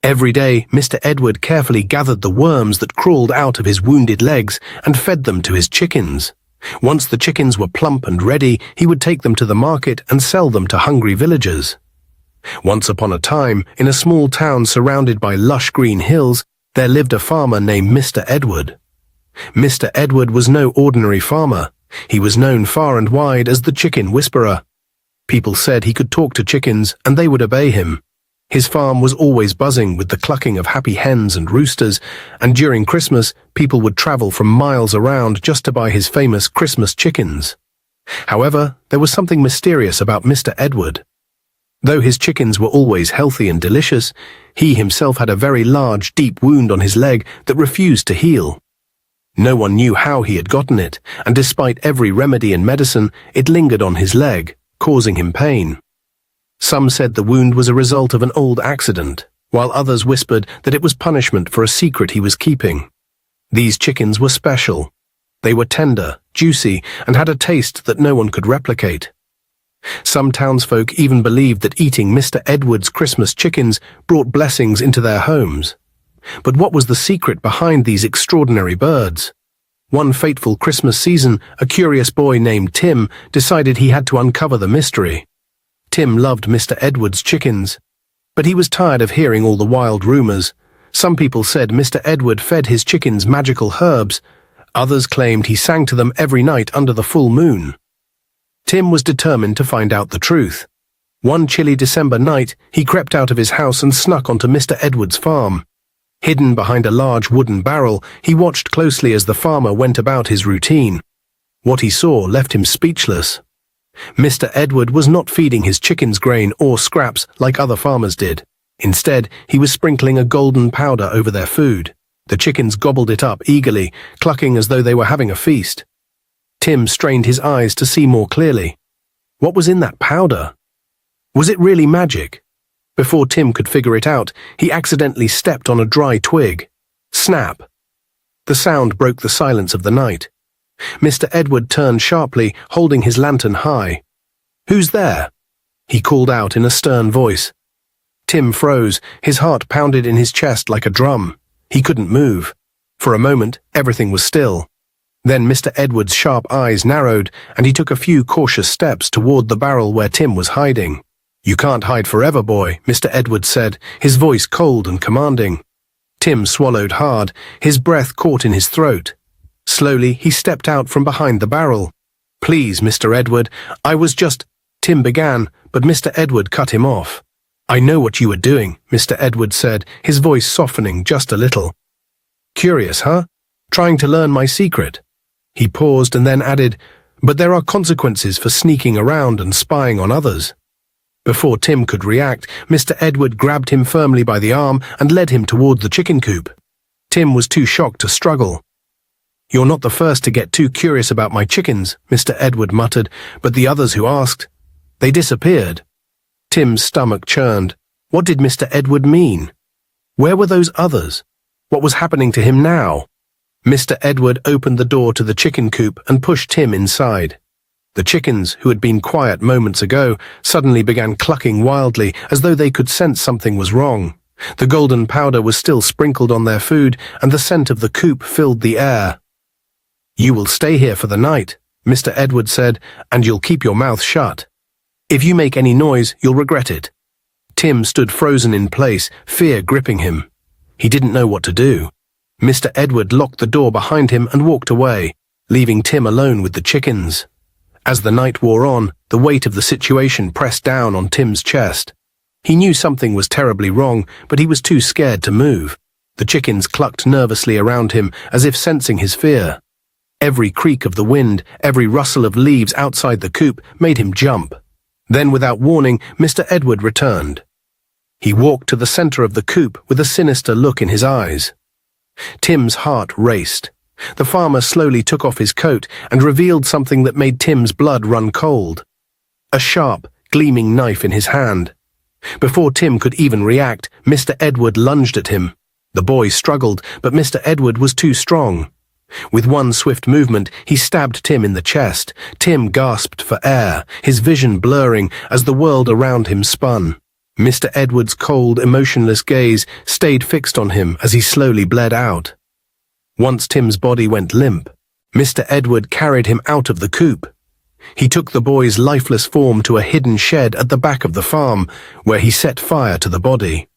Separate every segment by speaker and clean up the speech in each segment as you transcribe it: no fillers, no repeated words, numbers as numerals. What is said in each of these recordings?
Speaker 1: Every day, Mr. Edward carefully gathered the worms that crawled out of his wounded legs and fed them to his chickens. Once the chickens were plump and ready, he would take them to the market and sell them to hungry villagers. Once upon a time, in a small town surrounded by lush green hills, there lived a farmer named Mr. Edward. Mr. Edward was no ordinary farmer. He was known far and wide as the Chicken Whisperer. People said he could talk to chickens and they would obey him. His farm was always buzzing with the clucking of happy hens and roosters, and during Christmas, people would travel from miles around just to buy his famous Christmas chickens. However, there was something mysterious about Mr. Edward. Though his chickens were always healthy and delicious, he himself had a very large, deep wound on his leg that refused to heal. No one knew how he had gotten it, and despite every remedy and medicine, it lingered on his leg, causing him pain. Some said the wound was a result of an old accident, while others whispered that it was punishment for a secret he was keeping. These chickens were special. They were tender, juicy, and had a taste that no one could replicate. Some townsfolk even believed that eating Mr. Edward's Christmas chickens brought blessings into their homes. But what was the secret behind these extraordinary birds? One fateful Christmas season, a curious boy named Tim decided he had to uncover the mystery. Tim loved Mr. Edward's chickens, but he was tired of hearing all the wild rumors. Some people said Mr. Edward fed his chickens magical herbs. Others claimed he sang to them every night under the full moon. Tim was determined to find out the truth. One chilly December night, he crept out of his house and snuck onto Mr. Edward's farm. Hidden behind a large wooden barrel, he watched closely as the farmer went about his routine. What he saw left him speechless. Mr. Edward was not feeding his chickens grain or scraps like other farmers did. Instead, he was sprinkling a golden powder over their food. The chickens gobbled it up eagerly, clucking as though they were having a feast. Tim strained his eyes to see more clearly. What was in that powder? Was it really magic? Before Tim could figure it out, he accidentally stepped on a dry twig. Snap! The sound broke the silence of the night. Mr. Edward turned sharply, holding his lantern high. "Who's there?" he called out in a stern voice. Tim froze, his heart pounded in his chest like a drum. He couldn't move. For a moment, everything was still. Then Mr. Edward's sharp eyes narrowed, and he took a few cautious steps toward the barrel where Tim was hiding. "You can't hide forever, boy," Mr. Edward said, his voice cold and commanding. Tim swallowed hard, his breath caught in his throat. Slowly, he stepped out from behind the barrel. "Please, Mr. Edward, I was just—" Tim began, but Mr. Edward cut him off. "I know what you were doing," Mr. Edward said, his voice softening just a little. "Curious, huh? Trying to learn my secret?" He paused and then added, "But there are consequences for sneaking around and spying on others." Before Tim could react, Mr. Edward grabbed him firmly by the arm and led him toward the chicken coop. Tim was too shocked to struggle. "You're not the first to get too curious about my chickens," Mr. Edward muttered, "but the others who asked, they disappeared." Tim's stomach churned. What did Mr. Edward mean? Where were those others? What was happening to him now? Mr. Edward opened the door to the chicken coop and pushed Tim inside. The chickens, who had been quiet moments ago, suddenly began clucking wildly as though they could sense something was wrong. The golden powder was still sprinkled on their food, and the scent of the coop filled the air. "You will stay here for the night," Mr. Edward said, "and you'll keep your mouth shut. If you make any noise, you'll regret it." Tim stood frozen in place, fear gripping him. He didn't know what to do. Mr. Edward locked the door behind him and walked away, leaving Tim alone with the chickens. As the night wore on, the weight of the situation pressed down on Tim's chest. He knew something was terribly wrong, but he was too scared to move. The chickens clucked nervously around him, as if sensing his fear. Every creak of the wind, every rustle of leaves outside the coop made him jump. Then, without warning, Mr. Edward returned. He walked to the center of the coop with a sinister look in his eyes. Tim's heart raced. The farmer slowly took off his coat and revealed something that made Tim's blood run cold. A sharp, gleaming knife in his hand. Before Tim could even react, Mr. Edward lunged at him. The boy struggled, but Mr. Edward was too strong. With one swift movement, he stabbed Tim in the chest. Tim gasped for air, his vision blurring as the world around him spun. Mr. Edward's cold, emotionless gaze stayed fixed on him as he slowly bled out. Once Tim's body went limp, Mr. Edward carried him out of the coop. He took the boy's lifeless form to a hidden shed at the back of the farm, where he set fire to the body.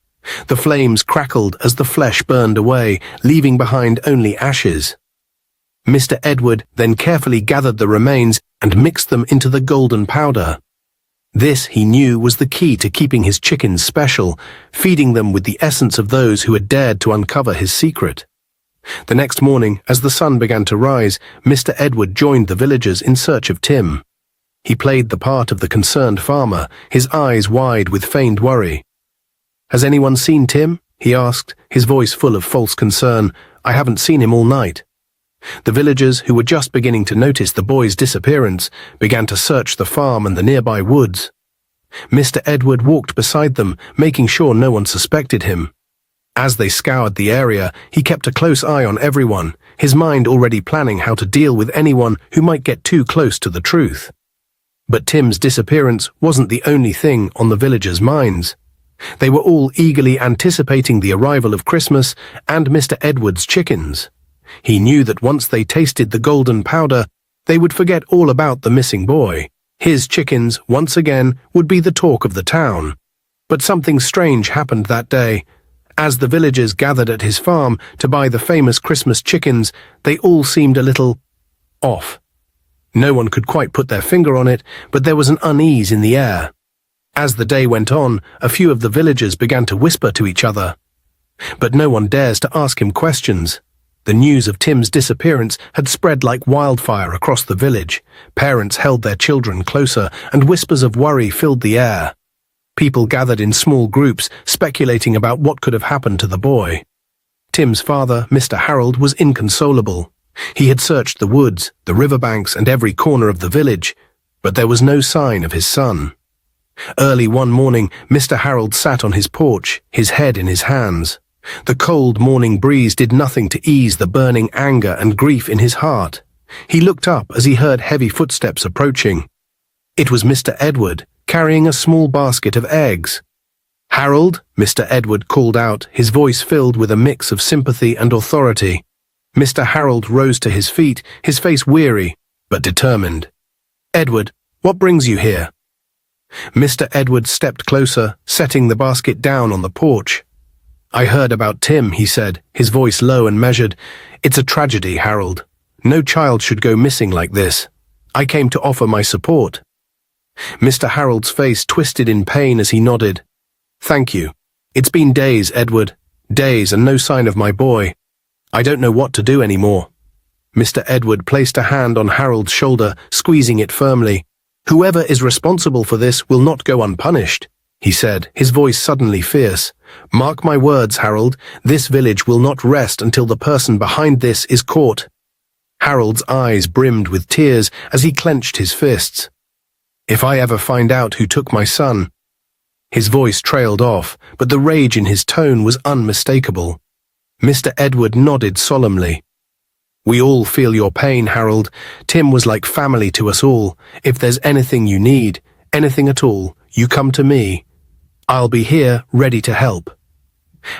Speaker 1: The flames crackled as the flesh burned away, leaving behind only ashes. Mr. Edward then carefully gathered the remains and mixed them into the golden powder. This, he knew, was the key to keeping his chickens special, feeding them with the essence of those who had dared to uncover his secret. The next morning, as the sun began to rise, Mr. Edward joined the villagers in search of Tim. He played the part of the concerned farmer, his eyes wide with feigned worry. "Has anyone seen Tim?" he asked, his voice full of false concern. "I haven't seen him all night." The villagers, who were just beginning to notice the boy's disappearance, began to search the farm and the nearby woods. Mr. Edward walked beside them, making sure no one suspected him. As they scoured the area, he kept a close eye on everyone, his mind already planning how to deal with anyone who might get too close to the truth. But Tim's disappearance wasn't the only thing on the villagers' minds. They were all eagerly anticipating the arrival of Christmas and Mr. Edward's chickens. He knew that once they tasted the golden powder, they would forget all about the missing boy. His chickens, once again, would be the talk of the town. But something strange happened that day. As the villagers gathered at his farm to buy the famous Christmas chickens, they all seemed a little off. No one could quite put their finger on it, but there was an unease in the air. As the day went on, a few of the villagers began to whisper to each other. But no one dares to ask him questions. The news of Tim's disappearance had spread like wildfire across the village. Parents held their children closer, and whispers of worry filled the air. People gathered in small groups, speculating about what could have happened to the boy. Tim's father, Mr. Harold, was inconsolable. He had searched the woods, the riverbanks, and every corner of the village, but there was no sign of his son. Early one morning, Mr. Harold sat on his porch, his head in his hands. The cold morning breeze did nothing to ease the burning anger and grief in his heart. He looked up as he heard heavy footsteps approaching. It was Mr. Edward, carrying a small basket of eggs. "Harold," Mr. Edward called out, his voice filled with a mix of sympathy and authority. Mr. Harold rose to his feet, his face weary, but determined. "Edward, what brings you here?" Mr. Edward stepped closer, setting the basket down on the porch. "I heard about Tim," he said, his voice low and measured. "It's a tragedy, Harold. No child should go missing like this. I came to offer my support." Mr. Harold's face twisted in pain as he nodded. "Thank you. It's been days, Edward. Days and no sign of my boy. I don't know what to do anymore." Mr. Edward placed a hand on Harold's shoulder, squeezing it firmly. "Whoever is responsible for this will not go unpunished," he said, his voice suddenly fierce. "Mark my words, Harold, this village will not rest until the person behind this is caught." Harold's eyes brimmed with tears as he clenched his fists. "If I ever find out who took my son—" His voice trailed off, but the rage in his tone was unmistakable. Mr. Edward nodded solemnly. "We all feel your pain, Harold. Tim was like family to us all. If there's anything you need, anything at all, you come to me. I'll be here, ready to help."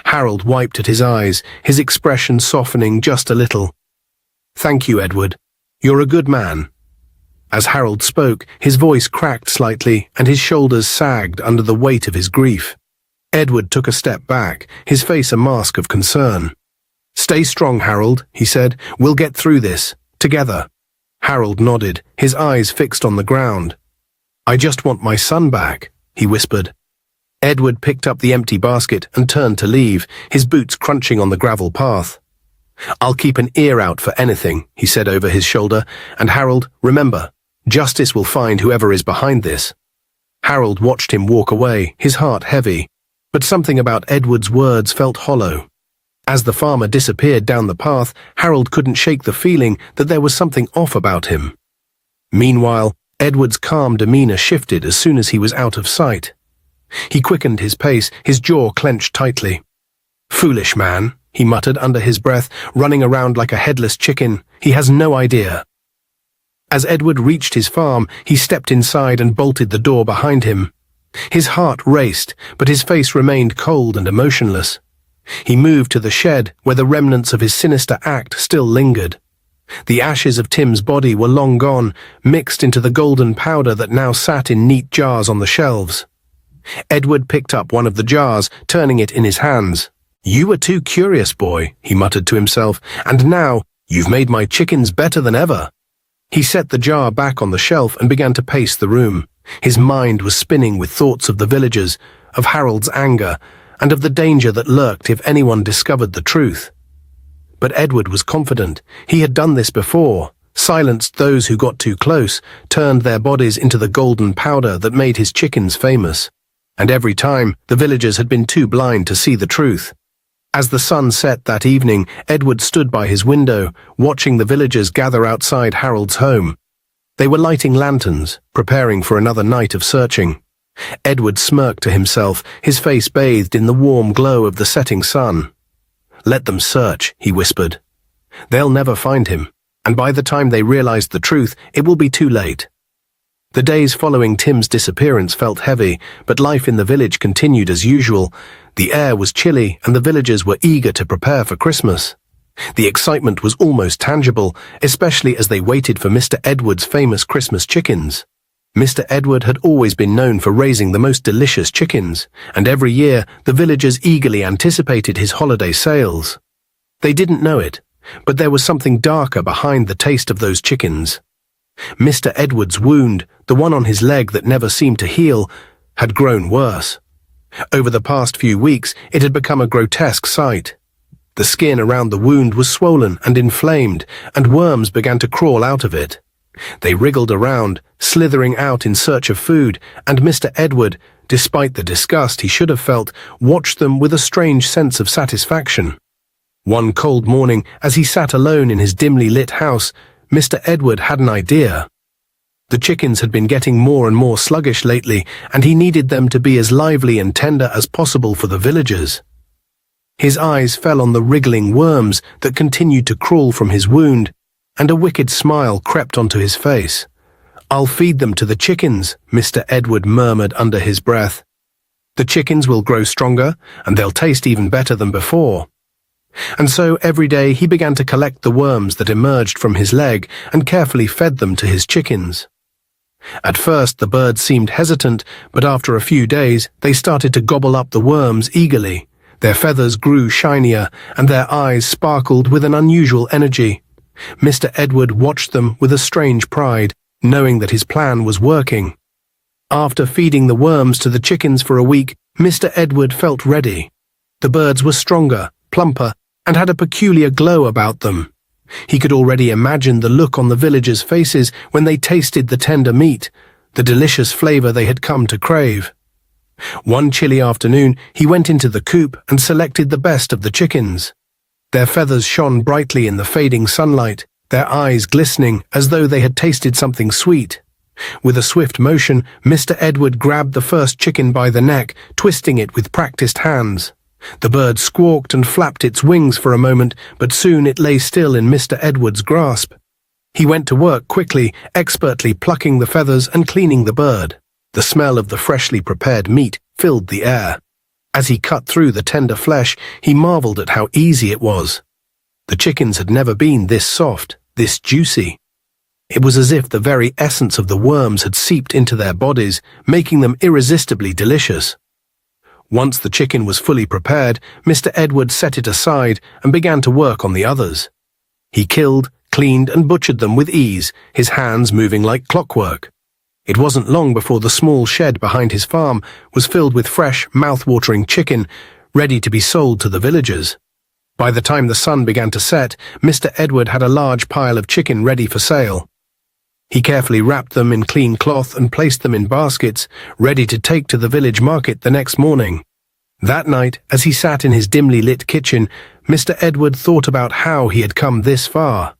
Speaker 1: Harold wiped at his eyes, his expression softening just a little. "Thank you, Edward. You're a good man." As Harold spoke, his voice cracked slightly and his shoulders sagged under the weight of his grief. Edward took a step back, his face a mask of concern. "Stay strong, Harold," he said. "We'll get through this, together." Harold nodded, his eyes fixed on the ground. "I just want my son back," he whispered. Edward picked up the empty basket and turned to leave, his boots crunching on the gravel path. "I'll keep an ear out for anything," he said over his shoulder, "and Harold, remember, justice will find whoever is behind this." Harold watched him walk away, his heart heavy, but something about Edward's words felt hollow. As the farmer disappeared down the path, Harold couldn't shake the feeling that there was something off about him. Meanwhile, Edward's calm demeanor shifted as soon as he was out of sight. He quickened his pace, his jaw clenched tightly. "Foolish man," he muttered under his breath, running around like a headless chicken. "He has no idea." As Edward reached his farm, he stepped inside and bolted the door behind him. His heart raced, but his face remained cold and emotionless. He moved to the shed where the remnants of his sinister act still lingered. The ashes of Tim's body were long gone, mixed into the golden powder that now sat in neat jars on the shelves. Edward picked up one of the jars, turning it in his hands. "You were too curious, boy," he muttered to himself, "and now you've made my chickens better than ever." He set the jar back on the shelf and began to pace the room. His mind was spinning with thoughts of the villagers, of Harold's anger, and of the danger that lurked if anyone discovered the truth. But Edward was confident. He had done this before, silenced those who got too close, turned their bodies into the golden powder that made his chickens famous. And every time, the villagers had been too blind to see the truth. As the sun set that evening, Edward stood by his window, watching the villagers gather outside Harold's home. They were lighting lanterns, preparing for another night of searching. Edward smirked to himself, his face bathed in the warm glow of the setting sun. "Let them search," he whispered. "They'll never find him, and by the time they realize the truth, it will be too late." The days following Tim's disappearance felt heavy, but life in the village continued as usual. The air was chilly, and the villagers were eager to prepare for Christmas. The excitement was almost tangible, especially as they waited for Mr. Edward's famous Christmas chickens. Mr. Edward had always been known for raising the most delicious chickens, and every year the villagers eagerly anticipated his holiday sales. They didn't know it, but there was something darker behind the taste of those chickens. Mr. Edward's wound, the one on his leg that never seemed to heal, had grown worse. Over the past few weeks, it had become a grotesque sight. The skin around the wound was swollen and inflamed, and worms began to crawl out of it. They wriggled around, slithering out in search of food, and Mr. Edward, despite the disgust he should have felt, watched them with a strange sense of satisfaction. One cold morning, as he sat alone in his dimly lit house, Mr. Edward had an idea. The chickens had been getting more and more sluggish lately, and he needed them to be as lively and tender as possible for the villagers. His eyes fell on the wriggling worms that continued to crawl from his wound, and a wicked smile crept onto his face. "I'll feed them to the chickens," Mr. Edward murmured under his breath. "The chickens will grow stronger, and they'll taste even better than before." And so every day he began to collect the worms that emerged from his leg and carefully fed them to his chickens. At first the birds seemed hesitant, but after a few days they started to gobble up the worms eagerly. Their feathers grew shinier, and their eyes sparkled with an unusual energy. Mr. Edward watched them with a strange pride, knowing that his plan was working. After feeding the worms to the chickens for a week, Mr. Edward felt ready. The birds were stronger, plumper, and had a peculiar glow about them. He could already imagine the look on the villagers' faces when they tasted the tender meat, the delicious flavor they had come to crave. One chilly afternoon, he went into the coop and selected the best of the chickens. Their feathers shone brightly in the fading sunlight, their eyes glistening as though they had tasted something sweet. With a swift motion, Mr. Edward grabbed the first chicken by the neck, twisting it with practiced hands. The bird squawked and flapped its wings for a moment, but soon it lay still in Mr. Edward's grasp. He went to work quickly, expertly plucking the feathers and cleaning the bird. The smell of the freshly prepared meat filled the air. As he cut through the tender flesh, he marveled at how easy it was. The chickens had never been this soft, this juicy. It was as if the very essence of the worms had seeped into their bodies, making them irresistibly delicious. Once the chicken was fully prepared, Mr. Edward set it aside and began to work on the others. He killed, cleaned, and butchered them with ease, his hands moving like clockwork. It wasn't long before the small shed behind his farm was filled with fresh, mouth-watering chicken, ready to be sold to the villagers. By the time the sun began to set, Mr. Edward had a large pile of chicken ready for sale. He carefully wrapped them in clean cloth and placed them in baskets, ready to take to the village market the next morning. That night, as he sat in his dimly lit kitchen, Mr. Edward thought about how he had come this far.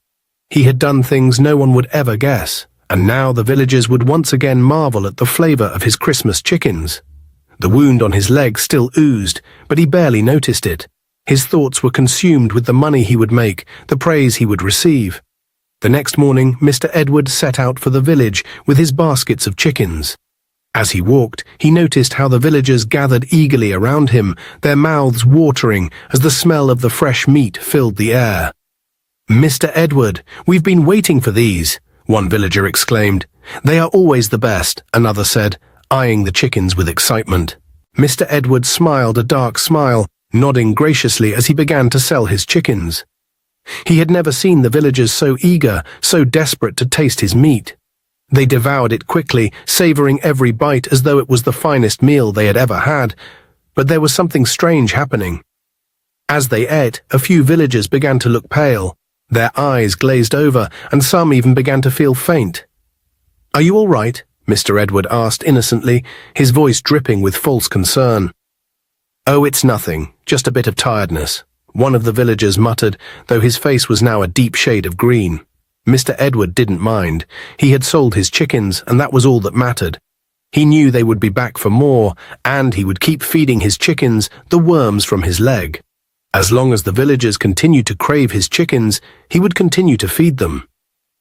Speaker 1: He had done things no one would ever guess, and now the villagers would once again marvel at the flavor of his Christmas chickens. The wound on his leg still oozed, but he barely noticed it. His thoughts were consumed with the money he would make, the praise he would receive. The next morning, Mr. Edward set out for the village with his baskets of chickens. As he walked, he noticed how the villagers gathered eagerly around him, their mouths watering as the smell of the fresh meat filled the air. "Mr. Edward, we've been waiting for these," one villager exclaimed. "They are always the best," another said, eyeing the chickens with excitement. Mr. Edward smiled a dark smile, nodding graciously as he began to sell his chickens. He had never seen the villagers so eager, so desperate to taste his meat. They devoured it quickly, savoring every bite as though it was the finest meal they had ever had, but there was something strange happening. As they ate, a few villagers began to look pale. Their eyes glazed over, and some even began to feel faint. "Are you all right?" Mr. Edward asked innocently, his voice dripping with false concern. "Oh, it's nothing, just a bit of tiredness," one of the villagers muttered, though his face was now a deep shade of green. Mr. Edward didn't mind. He had sold his chickens, and that was all that mattered. He knew they would be back for more, and he would keep feeding his chickens the worms from his leg. As long as the villagers continued to crave his chickens, he would continue to feed them.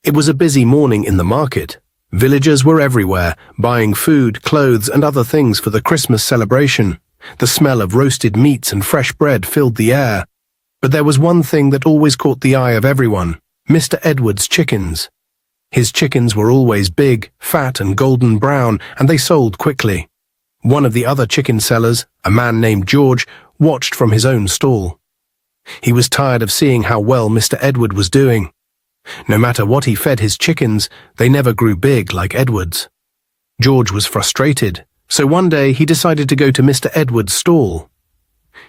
Speaker 1: It was a busy morning in the market. Villagers were everywhere, buying food, clothes, and other things for the Christmas celebration. The smell of roasted meats and fresh bread filled the air. But there was one thing that always caught the eye of everyone: Mr. Edward's chickens. His chickens were always big, fat, and golden brown, and they sold quickly. One of the other chicken sellers, a man named George, watched from his own stall. He was tired of seeing how well Mr. Edward was doing. No matter what he fed his chickens, they never grew big like Edward's. George was frustrated, so one day he decided to go to Mr. Edward's stall.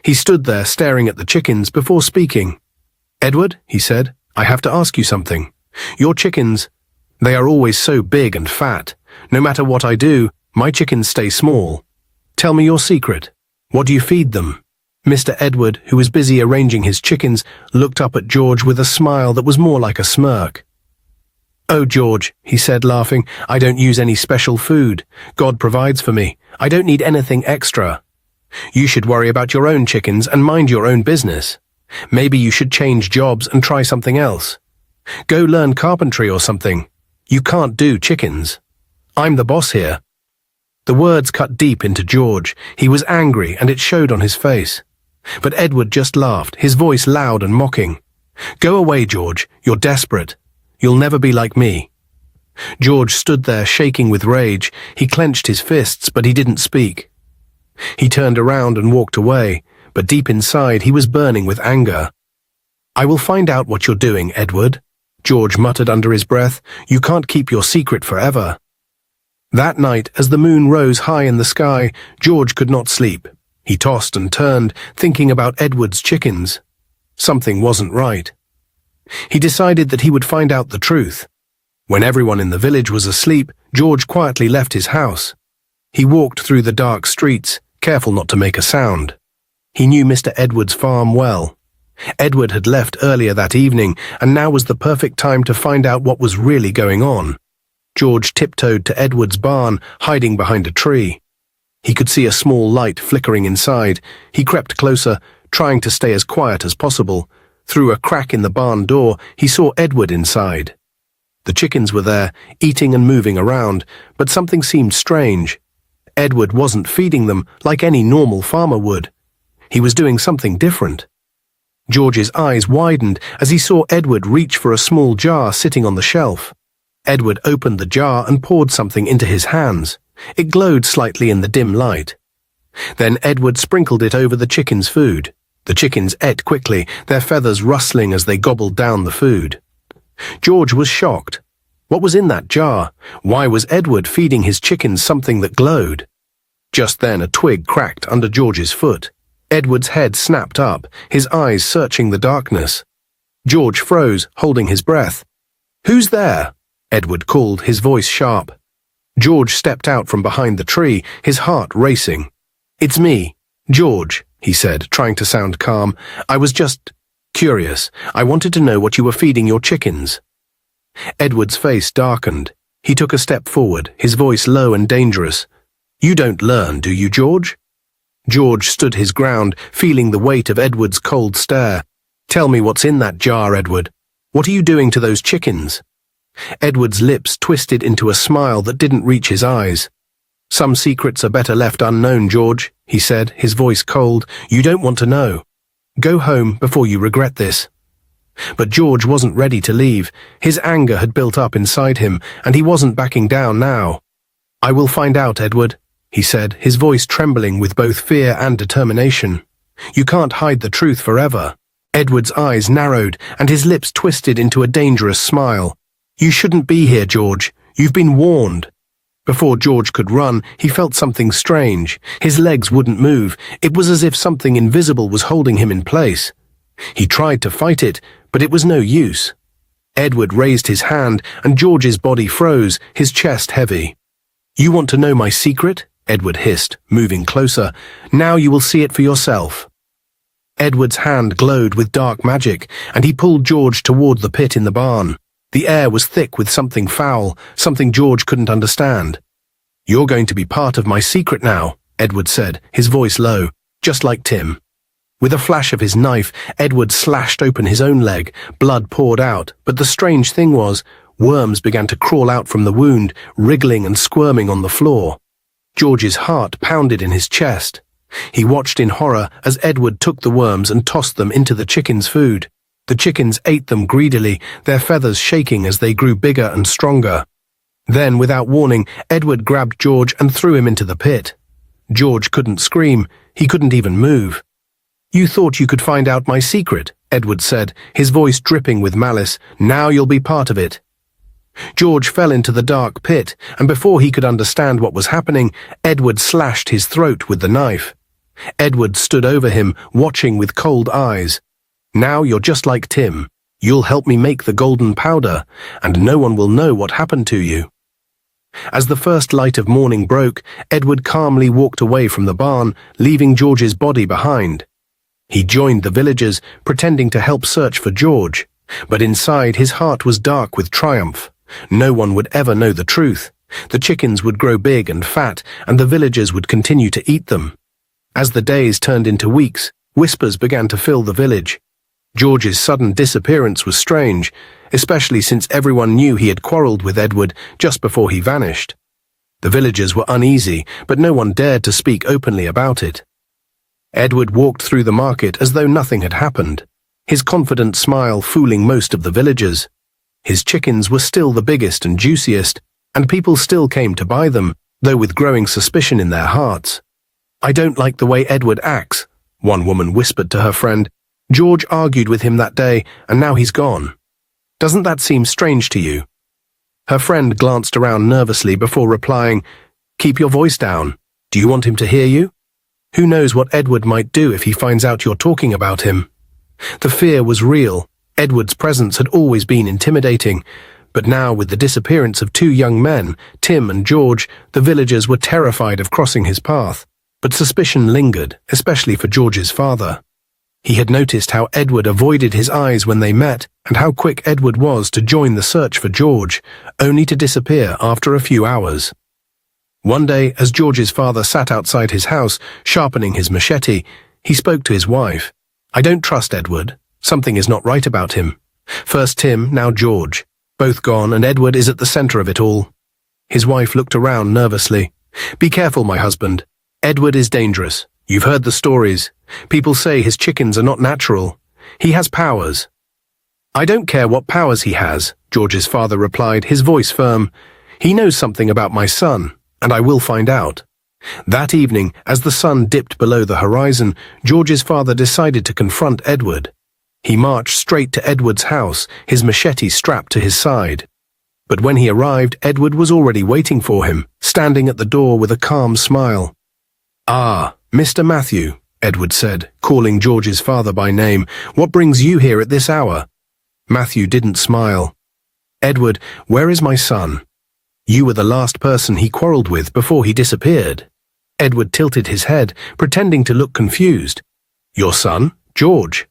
Speaker 1: He stood there staring at the chickens before speaking. "Edward," he said, "I have to ask you something. Your chickens, they are always so big and fat. No matter what I do, my chickens stay small. Tell me your secret. What do you feed them?" Mr. Edward, who was busy arranging his chickens, looked up at George with a smile that was more like a smirk. "Oh, George," he said, laughing, "I don't use any special food. God provides for me. I don't need anything extra. You should worry about your own chickens and mind your own business. Maybe you should change jobs and try something else. Go learn carpentry or something. You can't do chickens. I'm the boss here." The words cut deep into George. He was angry, and it showed on his face. But Edward just laughed, his voice loud and mocking. "Go away, George. You're desperate. You'll never be like me." George stood there shaking with rage. He clenched his fists, but he didn't speak. He turned around and walked away, but deep inside he was burning with anger. "I will find out what you're doing, Edward," George muttered under his breath. "You can't keep your secret forever." That night, as the moon rose high in the sky, George could not sleep. He tossed and turned, thinking about Edward's chickens. Something wasn't right. He decided that he would find out the truth. When everyone in the village was asleep, George quietly left his house. He walked through the dark streets, careful not to make a sound. He knew Mr. Edward's farm well. Edward had left earlier that evening, and now was the perfect time to find out what was really going on. George tiptoed to Edward's barn, hiding behind a tree. He could see a small light flickering inside. He crept closer, trying to stay as quiet as possible. Through a crack in the barn door, he saw Edward inside. The chickens were there, eating and moving around, but something seemed strange. Edward wasn't feeding them like any normal farmer would. He was doing something different. George's eyes widened as he saw Edward reach for a small jar sitting on the shelf. Edward opened the jar and poured something into his hands. It glowed slightly in the dim light. Then Edward sprinkled it over the chickens' food. The chickens ate quickly, their feathers rustling as they gobbled down the food. George was shocked. What was in that jar? Why was Edward feeding his chickens something that glowed? Just then a twig cracked under George's foot. Edward's head snapped up, his eyes searching the darkness. George froze, holding his breath. "Who's there?" Edward called, his voice sharp. George stepped out from behind the tree, his heart racing. "It's me, George," he said, trying to sound calm. "I was just curious. I wanted to know what you were feeding your chickens." Edward's face darkened. He took a step forward, his voice low and dangerous. "You don't learn, do you, George?" George stood his ground, feeling the weight of Edward's cold stare. "Tell me what's in that jar, Edward. What are you doing to those chickens?" Edward's lips twisted into a smile that didn't reach his eyes. Some secrets are better left unknown, George, he said, his voice cold. You don't want to know. Go home before you regret this. But George wasn't ready to leave. His anger had built up inside him, and he wasn't backing down now. I will find out, Edward, he said, his voice trembling with both fear and determination. You can't hide the truth forever. Edward's eyes narrowed, and his lips twisted into a dangerous smile. You shouldn't be here, George. You've been warned. Before George could run, he felt something strange. His legs wouldn't move. It was as if something invisible was holding him in place. He tried to fight it, but it was no use. Edward raised his hand, and George's body froze, his chest heavy. You want to know my secret? Edward hissed, moving closer. Now you will see it for yourself. Edward's hand glowed with dark magic, and he pulled George toward the pit in the barn. The air was thick with something foul, something George couldn't understand. You're going to be part of my secret now, Edward said, his voice low, just like Tim. With a flash of his knife, Edward slashed open his own leg. Blood poured out, but the strange thing was, worms began to crawl out from the wound, wriggling and squirming on the floor. George's heart pounded in his chest. He watched in horror as Edward took the worms and tossed them into the chickens' food. The chickens ate them greedily, their feathers shaking as they grew bigger and stronger. Then, without warning, Edward grabbed George and threw him into the pit. George couldn't scream. He couldn't even move. You thought you could find out my secret, Edward said, his voice dripping with malice. Now you'll be part of it. George fell into the dark pit, and before he could understand what was happening, Edward slashed his throat with the knife. Edward stood over him, watching with cold eyes. Now you're just like Tim. You'll help me make the golden powder, and no one will know what happened to you. As the first light of morning broke, Edward calmly walked away from the barn, leaving George's body behind. He joined the villagers, pretending to help search for George, but inside his heart was dark with triumph. No one would ever know the truth. The chickens would grow big and fat, and the villagers would continue to eat them. As the days turned into weeks, whispers began to fill the village. George's sudden disappearance was strange, especially since everyone knew he had quarreled with Edward just before he vanished. The villagers were uneasy, but no one dared to speak openly about it. Edward walked through the market as though nothing had happened, his confident smile fooling most of the villagers. His chickens were still the biggest and juiciest, and people still came to buy them, though with growing suspicion in their hearts. I don't like the way Edward acts, one woman whispered to her friend. George argued with him that day, and now he's gone. Doesn't that seem strange to you? Her friend glanced around nervously before replying, Keep your voice down. Do you want him to hear you? Who knows what Edward might do if he finds out you're talking about him? The fear was real. Edward's presence had always been intimidating, but now with the disappearance of two young men, Tim and George, the villagers were terrified of crossing his path. But suspicion lingered, especially for George's father. He had noticed how Edward avoided his eyes when they met, and how quick Edward was to join the search for George, only to disappear after a few hours. One day, as George's father sat outside his house, sharpening his machete, he spoke to his wife. I don't trust Edward. Something is not right about him. First Tim, now George. Both gone, and Edward is at the center of it all. His wife looked around nervously. Be careful, my husband. Edward is dangerous. You've heard the stories. People say his chickens are not natural. He has powers. I don't care what powers he has, George's father replied, his voice firm. He knows something about my son, and I will find out. That evening, as the sun dipped below the horizon, George's father decided to confront Edward. He marched straight to Edward's house, his machete strapped to his side. But when he arrived, Edward was already waiting for him, standing at the door with a calm smile. Ah, Mr. Matthew, Edward said, calling George's father by name. What brings you here at this hour? Matthew didn't smile. Edward, where is my son? You were the last person he quarreled with before he disappeared. Edward tilted his head, pretending to look confused. Your son, George.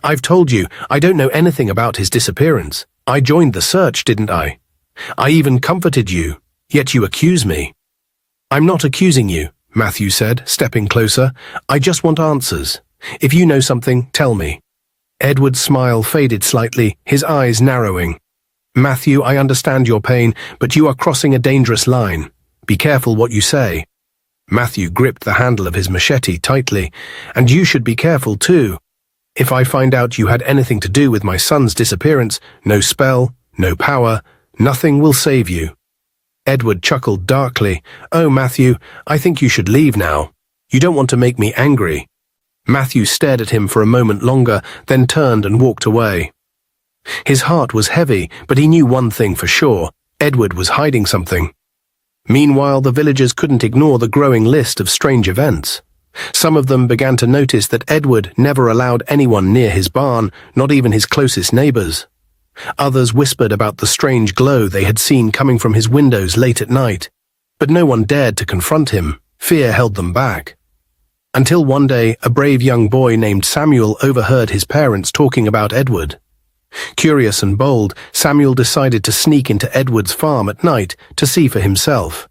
Speaker 1: I've told you, I don't know anything about his disappearance. I joined the search, didn't I? I even comforted you, yet you accuse me. I'm not accusing you, Matthew said, stepping closer. I just want answers. If you know something, tell me. Edward's smile faded slightly, his eyes narrowing. Matthew, I understand your pain, but you are crossing a dangerous line. Be careful what you say." Matthew gripped the handle of his machete tightly. "And you should be careful too. If I find out you had anything to do with my son's disappearance, no spell, no power, nothing will save you." Edward chuckled darkly. "Oh, Matthew, I think you should leave now. You don't want to make me angry." Matthew stared at him for a moment longer, then turned and walked away. His heart was heavy, but he knew one thing for sure: Edward was hiding something. Meanwhile, the villagers couldn't ignore the growing list of strange events. Some of them began to notice that Edward never allowed anyone near his barn, not even his closest neighbors. Others whispered about the strange glow they had seen coming from his windows late at night. But no one dared to confront him. Fear held them back. Until one day, a brave young boy named Samuel overheard his parents talking about Edward. Curious and bold, Samuel decided to sneak into Edward's farm at night to see for himself.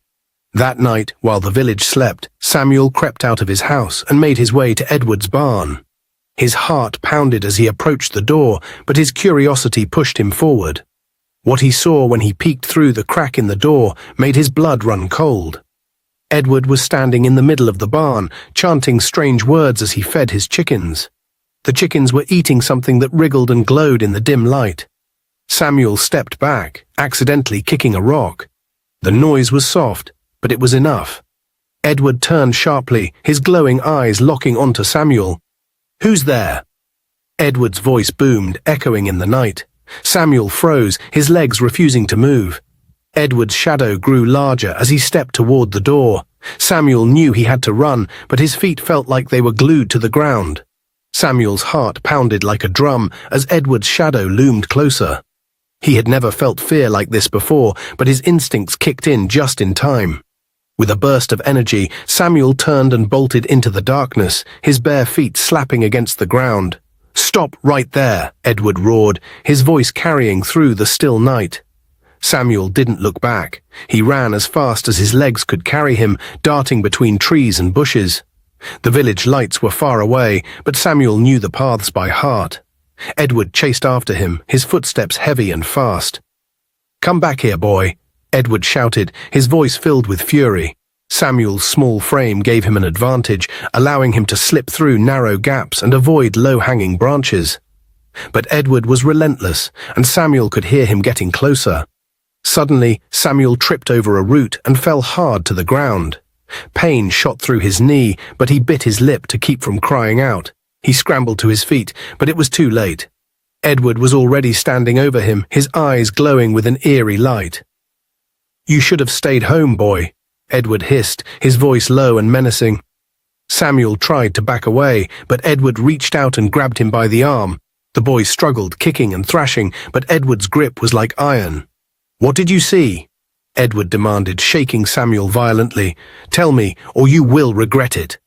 Speaker 1: That night, while the village slept, Samuel crept out of his house and made his way to Edward's barn. His heart pounded as he approached the door, but his curiosity pushed him forward. What he saw when he peeked through the crack in the door made his blood run cold. Edward was standing in the middle of the barn, chanting strange words as he fed his chickens. The chickens were eating something that wriggled and glowed in the dim light. Samuel stepped back, accidentally kicking a rock. The noise was soft, but it was enough. Edward turned sharply, his glowing eyes locking onto Samuel. "Who's there?" Edward's voice boomed, echoing in the night. Samuel froze, his legs refusing to move. Edward's shadow grew larger as he stepped toward the door. Samuel knew he had to run, but his feet felt like they were glued to the ground. Samuel's heart pounded like a drum as Edward's shadow loomed closer. He had never felt fear like this before, but his instincts kicked in just in time. With a burst of energy, Samuel turned and bolted into the darkness, his bare feet slapping against the ground. "Stop right there," Edward roared, his voice carrying through the still night. Samuel didn't look back. He ran as fast as his legs could carry him, darting between trees and bushes. The village lights were far away, but Samuel knew the paths by heart. Edward chased after him, his footsteps heavy and fast. "Come back here, boy," Edward shouted, his voice filled with fury. Samuel's small frame gave him an advantage, allowing him to slip through narrow gaps and avoid low-hanging branches. But Edward was relentless, and Samuel could hear him getting closer. Suddenly, Samuel tripped over a root and fell hard to the ground. Pain shot through his knee, but he bit his lip to keep from crying out. He scrambled to his feet, but it was too late. Edward was already standing over him, his eyes glowing with an eerie light. "You should have stayed home, boy," Edward hissed, his voice low and menacing. Samuel tried to back away, but Edward reached out and grabbed him by the arm. The boy struggled, kicking and thrashing, but Edward's grip was like iron. "What did you see?" Edward demanded, shaking Samuel violently. "Tell me, or you will regret it."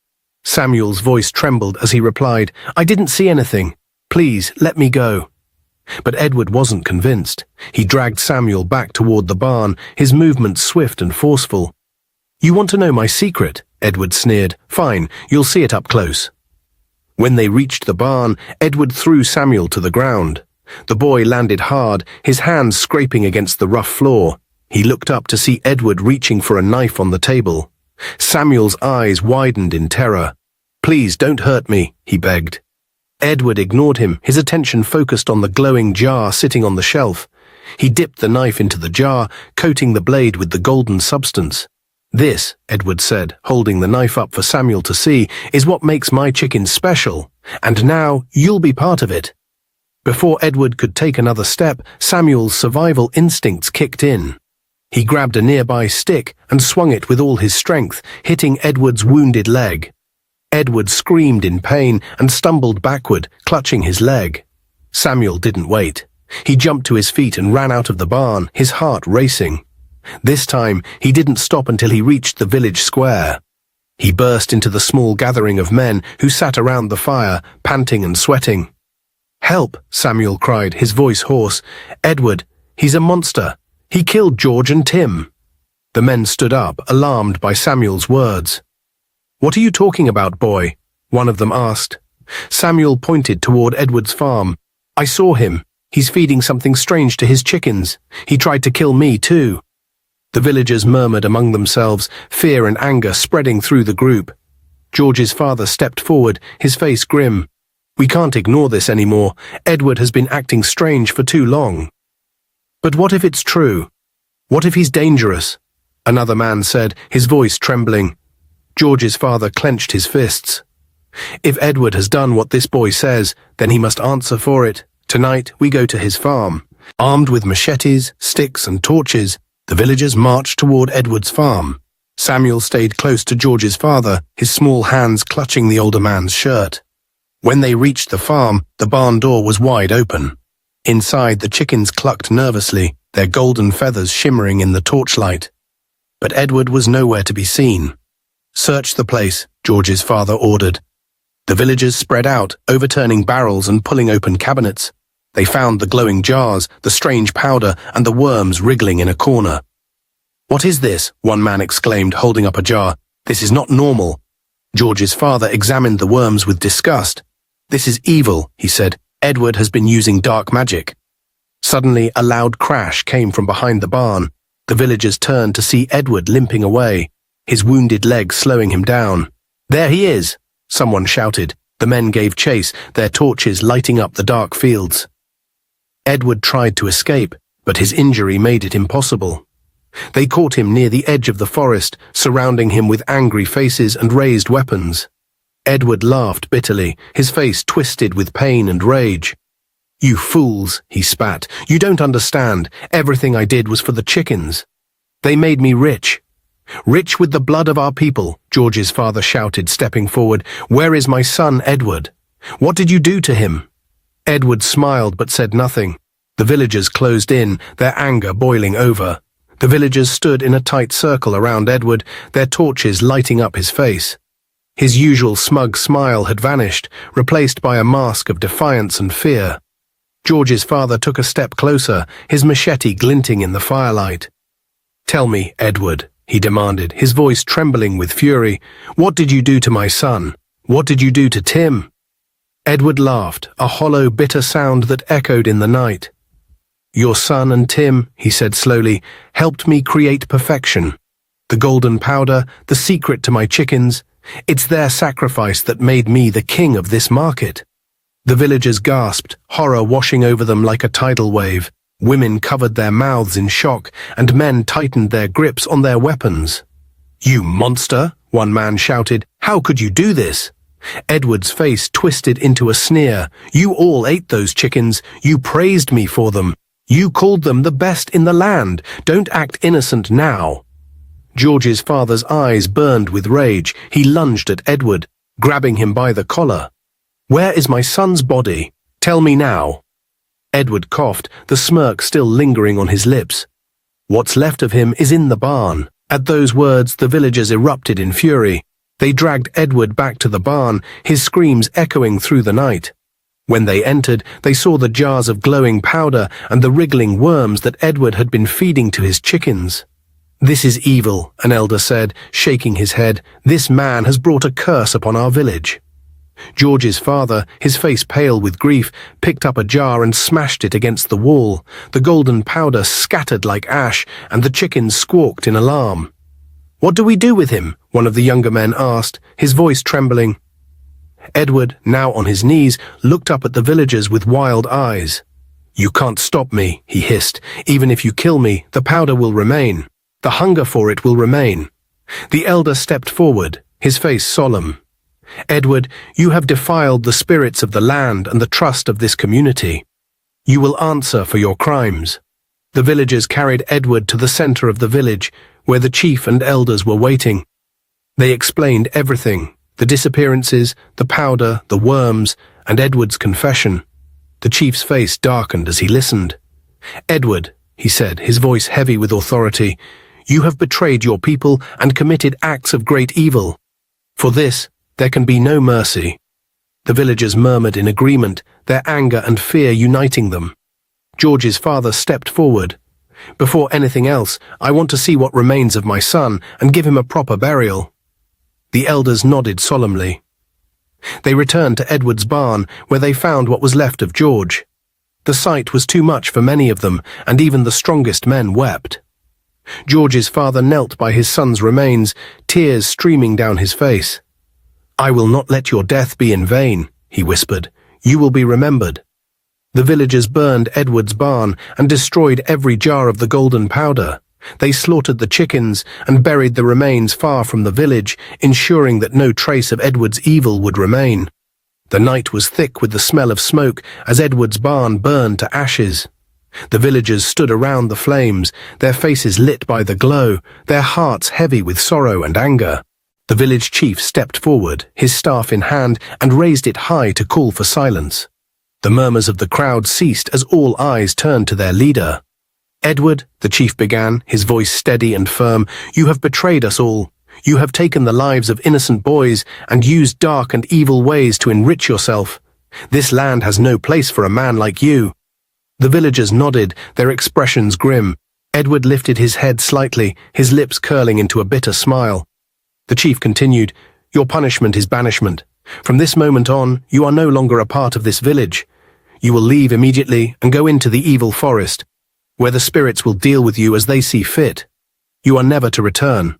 Speaker 1: Samuel's voice trembled as he replied, "I didn't see anything. Please, let me go." But Edward wasn't convinced. He dragged Samuel back toward the barn, his movements swift and forceful. "You want to know my secret?" Edward sneered. "Fine, you'll see it up close." When they reached the barn, Edward threw Samuel to the ground. The boy landed hard, his hands scraping against the rough floor. He looked up to see Edward reaching for a knife on the table. Samuel's eyes widened in terror. "Please don't hurt me," he begged. Edward ignored him, his attention focused on the glowing jar sitting on the shelf. He dipped the knife into the jar, coating the blade with the golden substance. "This," Edward said, holding the knife up for Samuel to see, "is what makes my chicken special. And now you'll be part of it." Before Edward could take another step, Samuel's survival instincts kicked in. He grabbed a nearby stick and swung it with all his strength, hitting Edward's wounded leg. Edward screamed in pain and stumbled backward, clutching his leg. Samuel didn't wait. He jumped to his feet and ran out of the barn, his heart racing. This time, he didn't stop until he reached the village square. He burst into the small gathering of men who sat around the fire, panting and sweating. "Help!" Samuel cried, his voice hoarse. "Edward, he's a monster. He killed George and Tim." The men stood up, alarmed by Samuel's words. "What are you talking about, boy?" one of them asked. Samuel pointed toward Edward's farm. "I saw him. He's feeding something strange to his chickens. He tried to kill me too." The villagers murmured among themselves, fear and anger spreading through the group. George's father stepped forward, his face grim. We can't ignore this anymore. Edward has been acting strange for too long. But what if it's true? What if he's dangerous? Another man said, his voice trembling. George's father clenched his fists. If Edward has done what this boy says, then he must answer for it. Tonight we go to his farm. Armed with machetes, sticks and torches, the villagers marched toward Edward's farm. Samuel stayed close to George's father, his small hands clutching the older man's shirt. When they reached the farm, the barn door was wide open. Inside, the chickens clucked nervously, their golden feathers shimmering in the torchlight. But Edward was nowhere to be seen. Search the place, George's father ordered. The villagers spread out, overturning barrels and pulling open cabinets. They found the glowing jars, the strange powder, and the worms wriggling in a corner. What is this? One man exclaimed, holding up a jar. This is not normal. George's father examined the worms with disgust. This is evil, he said. Edward has been using dark magic. Suddenly, a loud crash came from behind the barn. The villagers turned to see Edward limping away, his wounded leg slowing him down. There he is, someone shouted. The men gave chase, their torches lighting up the dark fields. Edward tried to escape, but his injury made it impossible. They caught him near the edge of the forest, surrounding him with angry faces and raised weapons. Edward laughed bitterly, his face twisted with pain and rage. You fools, he spat. You don't understand. Everything I did was for the chickens. They made me rich. Rich with the blood of our people, George's father shouted, stepping forward. Where is my son, Edward? What did you do to him? Edward smiled but said nothing. The villagers closed in, their anger boiling over. The villagers stood in a tight circle around Edward, their torches lighting up his face. His usual smug smile had vanished, replaced by a mask of defiance and fear. George's father took a step closer, his machete glinting in the firelight. Tell me, Edward, he demanded, his voice trembling with fury. What did you do to my son? What did you do to Tim? Edward laughed, a hollow, bitter sound that echoed in the night. Your son and Tim, he said slowly, helped me create perfection. The golden powder, the secret to my chickens, it's their sacrifice that made me the king of this market. The villagers gasped, horror washing over them like a tidal wave. Women covered their mouths in shock, and men tightened their grips on their weapons. You monster, one man shouted. How could you do this? Edward's face twisted into a sneer. You all ate those chickens. You praised me for them. You called them the best in the land. Don't act innocent now. George's father's eyes burned with rage. He lunged at Edward, grabbing him by the collar. Where is my son's body? Tell me now. Edward coughed, the smirk still lingering on his lips. What's left of him is in the barn. At those words, the villagers erupted in fury. They dragged Edward back to the barn, his screams echoing through the night. When they entered, they saw the jars of glowing powder and the wriggling worms that Edward had been feeding to his chickens. This is evil, an elder said, shaking his head. This man has brought a curse upon our village. George's father, his face pale with grief, picked up a jar and smashed it against the wall. The golden powder scattered like ash, and the chickens squawked in alarm. What do we do with him? One of the younger men asked, his voice trembling. Edward, now on his knees, looked up at the villagers with wild eyes. You can't stop me, he hissed. Even if you kill me, the powder will remain. The hunger for it will remain. The elder stepped forward, his face solemn. Edward, you have defiled the spirits of the land and the trust of this community. You will answer for your crimes. The villagers carried Edward to the center of the village, where the chief and elders were waiting. They explained everything, the disappearances, the powder, the worms, and Edward's confession. The chief's face darkened as he listened. Edward, he said, his voice heavy with authority, you have betrayed your people and committed acts of great evil. For this, there can be no mercy. The villagers murmured in agreement, their anger and fear uniting them. George's father stepped forward. Before anything else, I want to see what remains of my son and give him a proper burial. The elders nodded solemnly. They returned to Edward's barn, where they found what was left of George. The sight was too much for many of them, and even the strongest men wept. George's father knelt by his son's remains, tears streaming down his face. "I will not let your death be in vain," he whispered. "You will be remembered." The villagers burned Edward's barn and destroyed every jar of the golden powder. They slaughtered the chickens and buried the remains far from the village, ensuring that no trace of Edward's evil would remain. The night was thick with the smell of smoke as Edward's barn burned to ashes. The villagers stood around the flames, their faces lit by the glow, their hearts heavy with sorrow and anger. The village chief stepped forward, his staff in hand, and raised it high to call for silence. The murmurs of the crowd ceased as all eyes turned to their leader. "Edward," the chief began, his voice steady and firm, "you have betrayed us all. You have taken the lives of innocent boys and used dark and evil ways to enrich yourself. This land has no place for a man like you." The villagers nodded, their expressions grim. Edward lifted his head slightly, his lips curling into a bitter smile. The chief continued, "Your punishment is banishment. From this moment on, you are no longer a part of this village. You will leave immediately and go into the evil forest, where the spirits will deal with you as they see fit. You are never to return."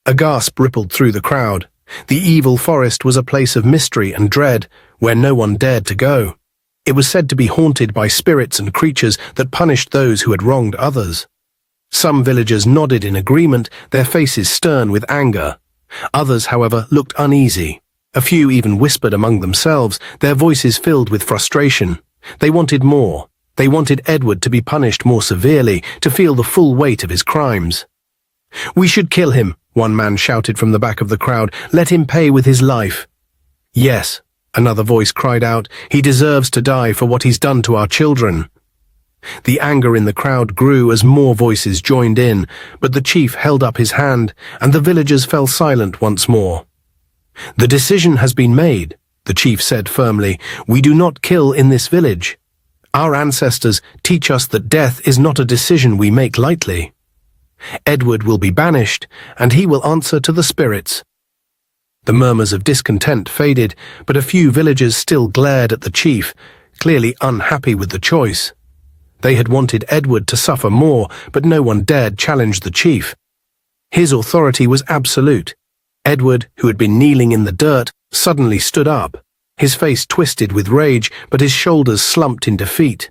Speaker 1: A gasp rippled through the crowd. The evil forest was a place of mystery and dread, where no one dared to go. It was said to be haunted by spirits and creatures that punished those who had wronged others. Some villagers nodded in agreement, their faces stern with anger. Others, however, looked uneasy. A few even whispered among themselves, their voices filled with frustration. They wanted more. They wanted Edward to be punished more severely, to feel the full weight of his crimes. "We should kill him," one man shouted from the back of the crowd. "Let him pay with his life." "Yes," another voice cried out, "he deserves to die for what he's done to our children." The anger in the crowd grew as more voices joined in, but the chief held up his hand, and the villagers fell silent once more. "The decision has been made," the chief said firmly. "We do not kill in this village. Our ancestors teach us that death is not a decision we make lightly. Edward will be banished, and he will answer to the spirits." The murmurs of discontent faded, but a few villagers still glared at the chief, clearly unhappy with the choice. They had wanted Edward to suffer more, but no one dared challenge the chief. His authority was absolute. Edward, who had been kneeling in the dirt, suddenly stood up. His face twisted with rage, but his shoulders slumped in defeat.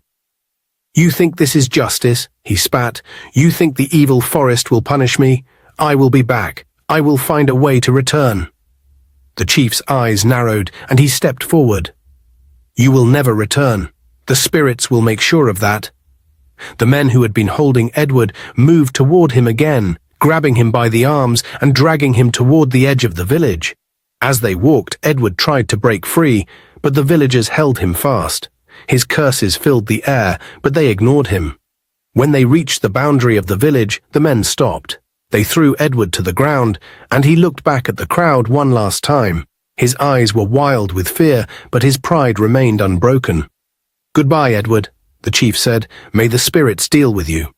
Speaker 1: "You think this is justice?" he spat. "You think the evil forest will punish me? I will be back. I will find a way to return." The chief's eyes narrowed, and he stepped forward. "You will never return. The spirits will make sure of that." The men who had been holding Edward moved toward him again, grabbing him by the arms and dragging him toward the edge of the village. As they walked, Edward tried to break free, but the villagers held him fast. His curses filled the air, but they ignored him. When they reached the boundary of the village, the men stopped. They threw Edward to the ground, and he looked back at the crowd one last time. His eyes were wild with fear, but his pride remained unbroken. "Goodbye, Edward," the chief said. "May the spirits deal with you."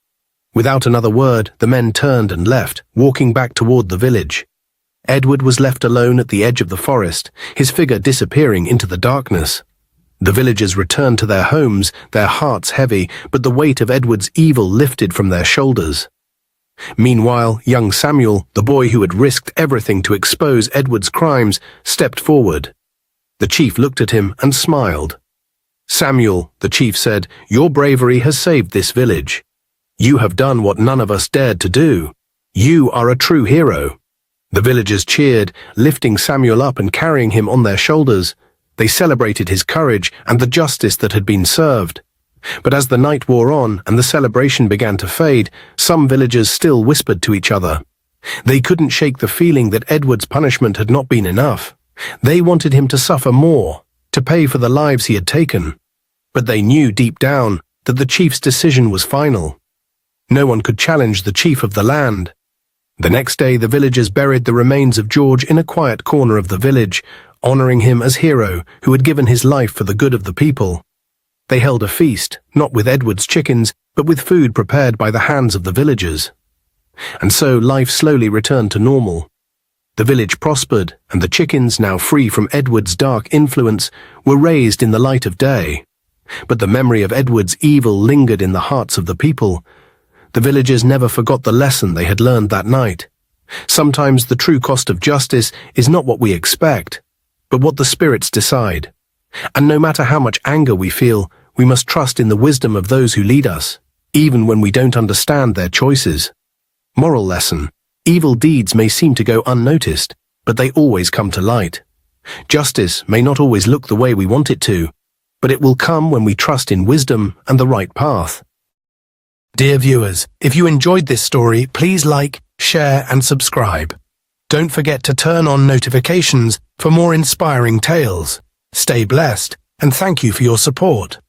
Speaker 1: Without another word, the men turned and left, walking back toward the village. Edward was left alone at the edge of the forest, his figure disappearing into the darkness. The villagers returned to their homes, their hearts heavy, but the weight of Edward's evil lifted from their shoulders. Meanwhile, young Samuel, the boy who had risked everything to expose Edward's crimes, stepped forward. The chief looked at him and smiled. "Samuel," the chief said, "your bravery has saved this village. You have done what none of us dared to do. You are a true hero." The villagers cheered, lifting Samuel up and carrying him on their shoulders. They celebrated his courage and the justice that had been served. But as the night wore on and the celebration began to fade, some villagers still whispered to each other. They couldn't shake the feeling that Edward's punishment had not been enough. They wanted him to suffer more, to pay for the lives he had taken. But they knew deep down that the chief's decision was final. No one could challenge the chief of the land. The next day, the villagers buried the remains of George in a quiet corner of the village, honoring him as hero who had given his life for the good of the people. They held a feast, not with Edward's chickens, but with food prepared by the hands of the villagers. And so life slowly returned to normal. The village prospered, and the chickens, now free from Edward's dark influence, were raised in the light of day. But the memory of Edward's evil lingered in the hearts of the people. The villagers never forgot the lesson they had learned that night. Sometimes the true cost of justice is not what we expect, but what the spirits decide. And no matter how much anger we feel, we must trust in the wisdom of those who lead us, even when we don't understand their choices. Moral lesson: evil deeds may seem to go unnoticed, but they always come to light. Justice may not always look the way we want it to, but it will come when we trust in wisdom and the right path. Dear viewers, if you enjoyed this story, please like, share and subscribe. Don't forget to turn on notifications for more inspiring tales. Stay blessed, and thank you for your support.